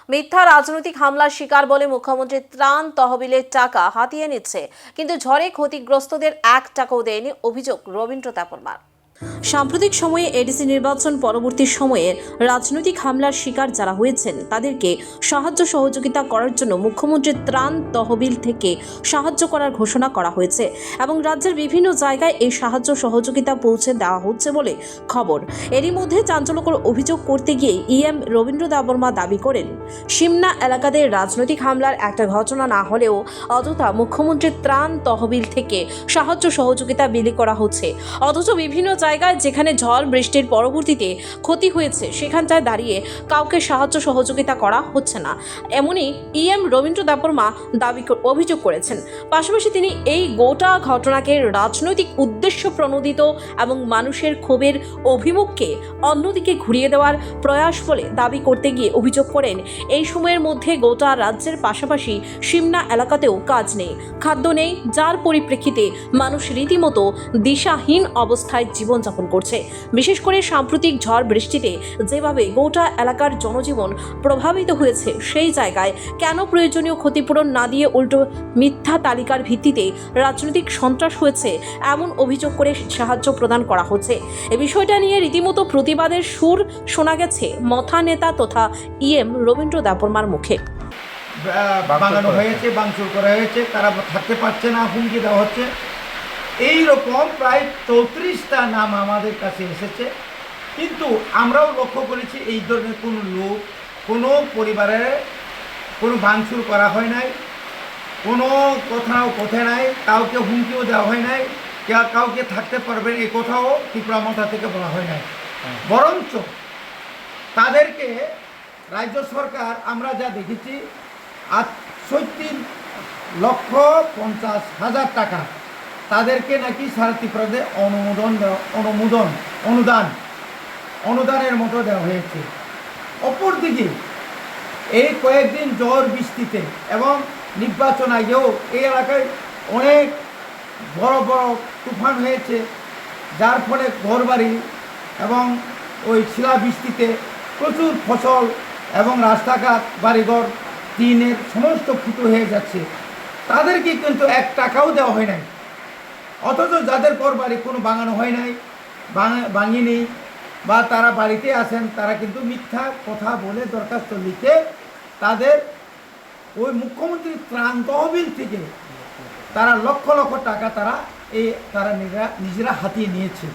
মিথ্যা রাজনৈতিক হামলার শিকার বলে মুখ্যমন্ত্রী ত্রাণ তহবিলের টাকা হাতিয়ে নিচ্ছে, কিন্তু ঝড়ে ক্ষতিগ্রস্তদের 1 টাকাও দেয়নি অভিযোগ রবীন্দ্র দেববর্মার। সাম্প্রতিক সময়ে এডিসি নির্বাচন পরবর্তী সময়ে রাজনৈতিক হামলার শিকার যারা হয়েছেন তাদেরকে সাহায্য সহযোগিতা করার জন্য মুখ্যমন্ত্রীর ত্রাণ তহবিল থেকে সাহায্য করার ঘোষণা করা হয়েছে এবং রাজ্যের বিভিন্ন জায়গায় এই সাহায্য সহযোগিতা পৌঁছে দেওয়া হচ্ছে বলে খবর। এরই মধ্যে চাঞ্চল্যকর অভিযোগ করতে গিয়ে রবীন্দ্র দেববর্মা দাবি করেন, সিমনা এলাকাতে রাজনৈতিক হামলার একটা ঘটনা না হলেও অযথা মুখ্যমন্ত্রীর ত্রাণ তহবিল থেকে সাহায্য সহযোগিতা বিলি করা হচ্ছে, অথচ বিভিন্ন জায়গায় যেখানে ঝড় বৃষ্টির পরবর্তীতে ক্ষতি হয়েছে সেখানটায় দাঁড়িয়ে কাউকে সাহায্য সহযোগিতা করা হচ্ছে না। এমনই রবীন্দ্র দেববর্মা অভিযোগ করেছেন। পাশাপাশি তিনি এই গোটা ঘটনাকে রাজনৈতিক উদ্দেশ্য প্রণোদিত এবং মানুষের ক্ষোভের অভিমুখকে অন্যদিকে ঘুরিয়ে দেওয়ার প্রয়াস বলে দাবি করতে গিয়ে অভিযোগ করেন, এই সময়ের মধ্যে গোটা রাজ্যের পাশাপাশি সিমনা এলাকাতেও কাজ নেই, খাদ্য নেই, যার পরিপ্রেক্ষিতে মানুষ রীতিমতো দিশাহীন অবস্থায় জীবনযাপন করছে। বিশেষ করে সাম্প্রতিক ঝড় বৃষ্টিতে যেভাবে গোটা এলাকার জনজীবন প্রভাবিত হয়েছে, সেই জায়গায় কেন প্রয়োজনীয় ক্ষতিপূরণ না দিয়ে উল্টো মিথ্যা তালিকার ভিত্তিতে রাজনৈতিক সন্ত্রাস হয়েছে এমন অভিযোগ করে সাহায্য প্রদান করা হচ্ছে। এই বিষয়টা নিয়ে রীতিমতো প্রতিবাদের সুর শোনা গেছে মথা নেতা তথা রবীন্দ্র দেববর্মার মুখে। বানানো হয়েছে, ভাঙচুর করা হয়েছে, তারা থাকতে পারছে না, হুমকি দেওয়া হচ্ছে। এই রকম প্রায় 34টা নাম আমাদের কাছে এসেছে, কিন্তু আমরাও লক্ষ্য করেছি এই ধরনের কোনো লোক, কোনো পরিবারে কোনো ভাঙচুর করা হয় নাই, কোনো কোথায় নাই, কাউকে হুমকিও দেওয়া হয় নাই, কাউকে থাকতে পারবেন এই কথাও ত্রিপুরা মাথা থেকে বলা হয় নাই। বরঞ্চ তাদেরকে রাজ্য সরকার, আমরা যা দেখেছি, 68,50,000 টাকা তাদেরকে নাকি সারা ত্রিপুরাতে অনুদানের মতো দেওয়া হয়েছে। অপরদিকে এই কয়েকদিন ঝড় বৃষ্টিতে এবং নির্বাচন আগেও এই এলাকায় অনেক বড় বড় তুফান হয়েছে, যার ফলে ঘরবাড়ি এবং ওই শিলাবৃষ্টিতে প্রচুর ফসল এবং রাস্তাঘাট, বাড়িঘর, টিনের সমস্ত ক্ষতি হয়ে যাচ্ছে। তাদেরকে কিন্তু 1 টাকাও দেওয়া হয় নাই, অথচ যাদের ঘর বাড়ি কোনো বাঙানো হয় নাই, ভাঙিনি বা তারা বাড়িতে আসেন, তারা কিন্তু মিথ্যা কথা বলে দরখাস্ত লিখে তাদের ওই মুখ্যমন্ত্রীর ত্রাণ তহবিল থেকে তারা লক্ষ লক্ষ টাকা তারা নিজেরা হাতিয়ে নিয়েছে।